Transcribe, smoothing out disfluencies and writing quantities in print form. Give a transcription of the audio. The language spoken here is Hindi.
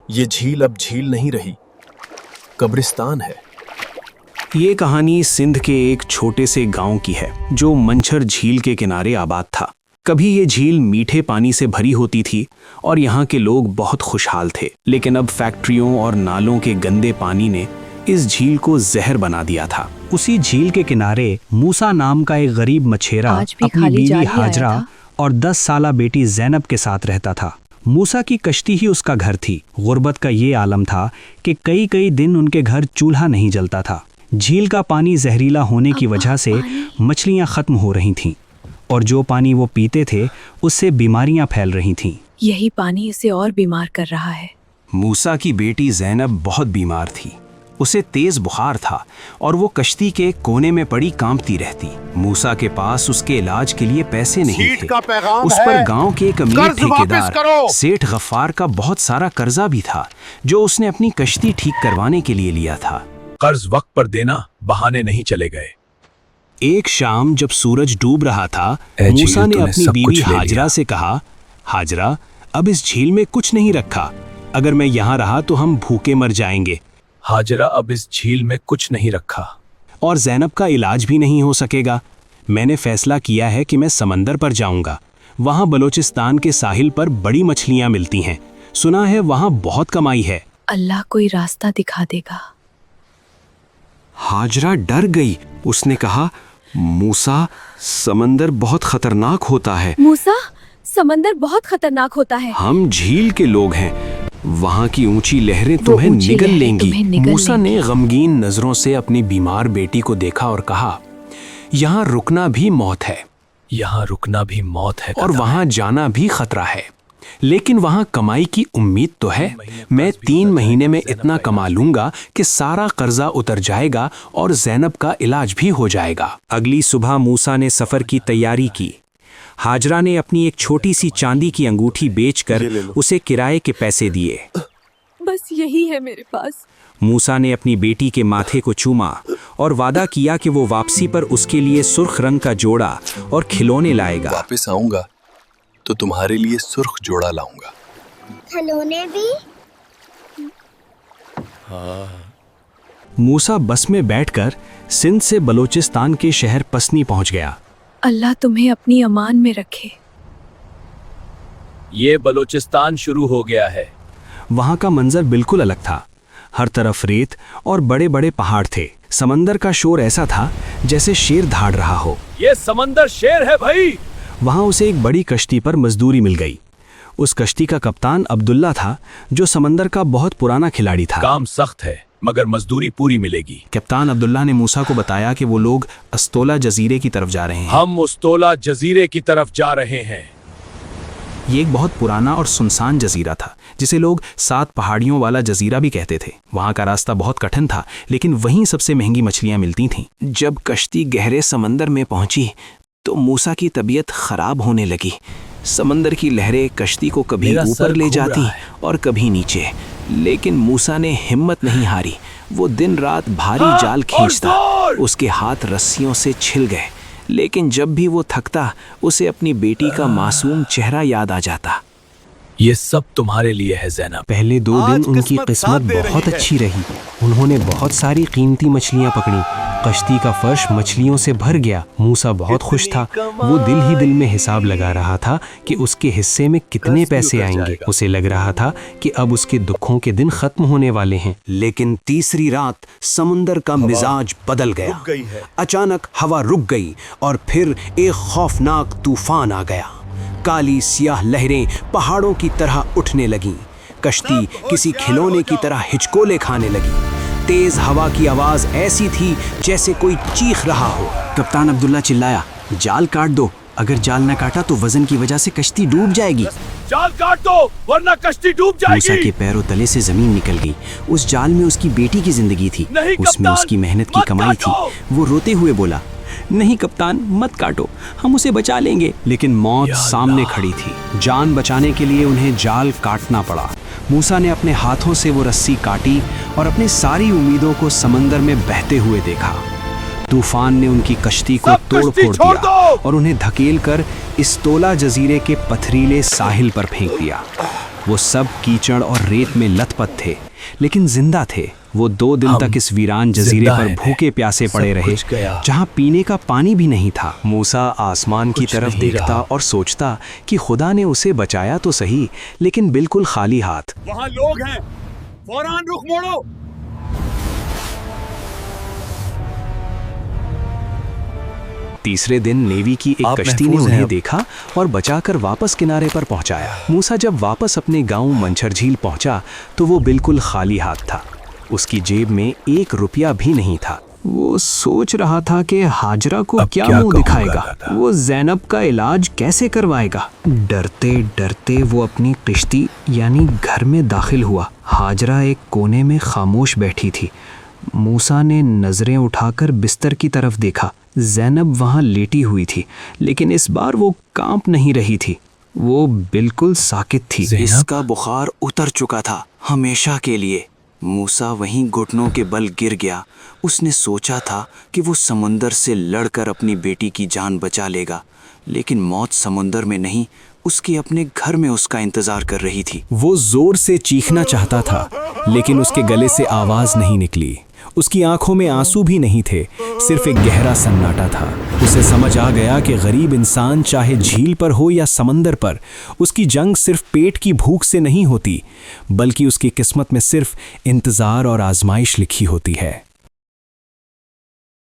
ये झील अब झील नहीं रही, कब्रिस्तान है। ये कहानी सिंध के एक छोटे से गांव की है जो मंछर झील के किनारे आबाद था। कभी ये झील मीठे पानी से भरी होती थी और यहाँ के लोग बहुत खुशहाल थे, लेकिन अब फैक्ट्रियों और नालों के गंदे पानी ने इस झील को जहर बना दिया था। उसी झील के किनारे मूसा नाम का एक गरीब मछेरा अपनी बीवी हाजरा और 10 साला बेटी ज़ैनब के साथ रहता था। मूसा की कश्ती ही उसका घर थी। गुर्बत का ये आलम था कि कई कई दिन उनके घर चूल्हा नहीं जलता था। झील का पानी जहरीला होने की वजह से मछलियां खत्म हो रही थीं और जो पानी वो पीते थे उससे बीमारियां फैल रही थीं। यही पानी इसे और बीमार कर रहा है। मूसा की बेटी ज़ैनब बहुत बीमार थी। उसे तेज बुखार था और वो कश्ती के कोने में पड़ी कांपती रहती। मूसा के पास उसके इलाज के लिए पैसे नहीं थे। उस पर गांव के एक अमीर ठेकेदार सेठ गफ्फार का बहुत सारा कर्जा भी था जो उसने अपनी कश्ती ठीक करवाने के लिए लिया था। कर्ज वक्त पर देना, बहाने नहीं चले गए। एक शाम जब सूरज डूब रहा था, मूसा ने अपनी बीवी हाजरा से कहा, हाजरा, अब इस झील में कुछ नहीं रखा। अगर मैं यहाँ रहा तो हम भूखे मर जाएंगे। हाजरा, अब इस झील में कुछ नहीं रखा और ज़ैनब का इलाज भी नहीं हो सकेगा। मैंने फैसला किया है कि मैं समंदर पर जाऊंगा। वहाँ बलोचिस्तान के साहिल पर बड़ी मछलियाँ मिलती हैं। सुना है वहाँ बहुत कमाई है। अल्लाह कोई रास्ता दिखा देगा। हाजरा डर गई। उसने कहा, मूसा, समंदर बहुत खतरनाक होता है। मूसा, समंदर बहुत खतरनाक होता है। हम झील के लोग हैं, वहाँ की ऊंची लहरें तुम्हें निगल लेंगी। मूसा ने गमगीन नजरों से अपनी बीमार बेटी को देखा और कहा, यहाँ रुकना भी मौत है। यहाँ रुकना भी मौत है और वहाँ जाना भी खतरा है, लेकिन वहाँ कमाई की उम्मीद तो है। मैं 3 महीने में इतना कमा लूंगा कि सारा कर्जा उतर जाएगा और ज़ैनब का इलाज भी हो जाएगा। अगली सुबह मूसा ने सफर की तैयारी की। हाजरा ने अपनी एक छोटी सी चांदी की अंगूठी बेचकर उसे किराए के पैसे दिए। बस यही है मेरे पास। मूसा ने अपनी बेटी के माथे को चूमा और वादा किया कि वो वापसी पर उसके लिए सुर्ख रंग का जोड़ा और खिलौने लाएगा। वापस आऊंगा तो तुम्हारे लिए सुर्ख जोड़ा लाऊंगा। खिलौने भी? हाँ। मूसा बस में बैठकर सिंध से बलोचिस्तान के शहर पसनी पहुंच गया। अल्लाह तुम्हें अपनी अमान में रखे। ये बलोचिस्तान शुरू हो गया है। वहां का मंजर बिल्कुल अलग था। हर तरफ रेत और बड़े बड़े पहाड़ थे। समंदर का शोर ऐसा था जैसे शेर धाड़ रहा हो। ये समंदर शेर है भाई। वहां उसे एक बड़ी कश्ती पर मजदूरी मिल गई। उस कश्ती का कप्तान अब्दुल्ला था जो समंदर का बहुत पुराना खिलाड़ी था। काम सख्त है मगर मजदूरी पूरी मिलेगी। कप्तान अब्दुल्ला ने मूसा को बताया कि वो लोग अस्तोला जजीरे की तरफ जा रहे हैं। हम अस्तोला जजीरे की तरफ जा रहे हैं। ये एक बहुत पुराना और सुनसान जजीरा था जिसे लोग 7 पहाड़ियों वाला जजीरा भी कहते थे। वहां का रास्ता बहुत कठिन था, लेकिन वहीं सबसे महंगी मछलियां मिलती थीं। जब कश्ती गहरे समंदर में पहुंची तो मूसा की तबीयत खराब होने लगी। समंदर की लहरें कश्ती को कभी ऊपर ले जाती और कभी नीचे, लेकिन मूसा ने हिम्मत नहीं हारी। वो दिन रात भारी जाल खींचता। उसके हाथ रस्सियों से छिल गए, लेकिन जब भी वो थकता उसे अपनी बेटी का मासूम चेहरा याद आ जाता। ये सब तुम्हारे लिए है ज़ैनब। पहले 2 दिन उनकी किस्मत बहुत अच्छी रही। उन्होंने बहुत सारी कीमती मछलियां पकड़ी। कश्ती का फर्श मछलियों से भर गया। मूसा बहुत खुश था। वो दिल ही दिल में हिसाब लगा रहा था कि उसके हिस्से में कितने पैसे आएंगे। उसे लग रहा था कि अब उसके दुखों के दिन खत्म होने वाले हैं। लेकिन तीसरी रात समुंदर का मिजाज बदल गया। अचानक हवा रुक गई और फिर एक खौफनाक तूफान आ गया। काली सियाह लहरें पहाड़ों की तरह उठने लगीं। कश्ती किसी खिलौने की तरह हिचकोले खाने लगी। तेज हवा की आवाज ऐसी थी जैसे कोई चीख रहा हो। कप्तान अब्दुल्ला चिल्लाया, जाल काट दो। अगर जाल न काटा तो वजन की वजह से कश्ती डूब जाएगी। जाल काट दो वरना कश्ती डूब जाएगी। मूसा के पैरों तले से जमीन निकल गई। उस जाल में उसकी बेटी की जिंदगी थी। उसमें उसकी मेहनत की कमाई थी। वो रोते हुए बोला, नहीं कप्तान, मत काटो, हम उसे बचा लेंगे। लेकिन मौत सामने खड़ी थी। जान बचाने के लिए उन्हें जाल काटना पड़ा। मूसा ने अपने हाथों से वो रस्सी काटी और अपनी सारी उम्मीदों को समंदर में बहते हुए देखा। तूफान ने उनकी कश्ती को तोड़ फोड़ दिया और उन्हें धकेलकर इस्तोला जजीरे के पथरीले साहिल पर फेंक दिया। वो सब कीचड़ और रेत में लथपथ थे, लेकिन जिंदा थे। वो 2 दिन तक इस वीरान जजीरे पर भूखे प्यासे पड़े रहे, जहां पीने का पानी भी नहीं था। मूसा आसमान की तरफ देखता और सोचता कि खुदा ने उसे बचाया तो सही, लेकिन बिल्कुल खाली हाथ। वहां लोग हैं, फौरन रुख मोड़ो। तीसरे दिन नेवी की एक कश्ती ने उन्हें देखा और बचाकर वापस किनारे पर पहुंचाया। मूसा जब वापस अपने गांव मंछर झील पहुंचा तो वो बिल्कुल खाली हाथ था। उसकी जेब में 1 रुपया भी नहीं था। वो सोच रहा था कि हाजरा को क्या मुंह दिखाएगा, वो ज़ैनब का इलाज कैसे करवाएगा। डरते डरते वो अपनी किश्ती यानी घर में दाखिल हुआ। हाजरा एक कोने में खामोश बैठी थी। मूसा ने नजरें उठाकर बिस्तर की तरफ देखा। ज़ैनब वहाँ लेटी हुई थी, लेकिन इस बार वो कांप नहीं रही थी। वो बिल्कुल साकित थी। इसका बुखार उतर चुका था हमेशा के लिए। मूसा वहीं घुटनों के बल गिर गया। उसने सोचा था कि वो समुंदर से लड़कर अपनी बेटी की जान बचा लेगा, लेकिन मौत समुंदर में नहीं, उसके अपने घर में उसका इंतजार कर रही थी। वो जोर से चीखना चाहता था, लेकिन उसके गले से आवाज नहीं निकली। उसकी आंखों में आंसू भी नहीं थे, सिर्फ एक गहरा सन्नाटा था। उसे समझ आ गया कि गरीब इंसान चाहे झील पर हो या समंदर पर, उसकी जंग सिर्फ पेट की भूख से नहीं होती, बल्कि उसकी किस्मत में सिर्फ इंतजार और आजमाइश लिखी होती है।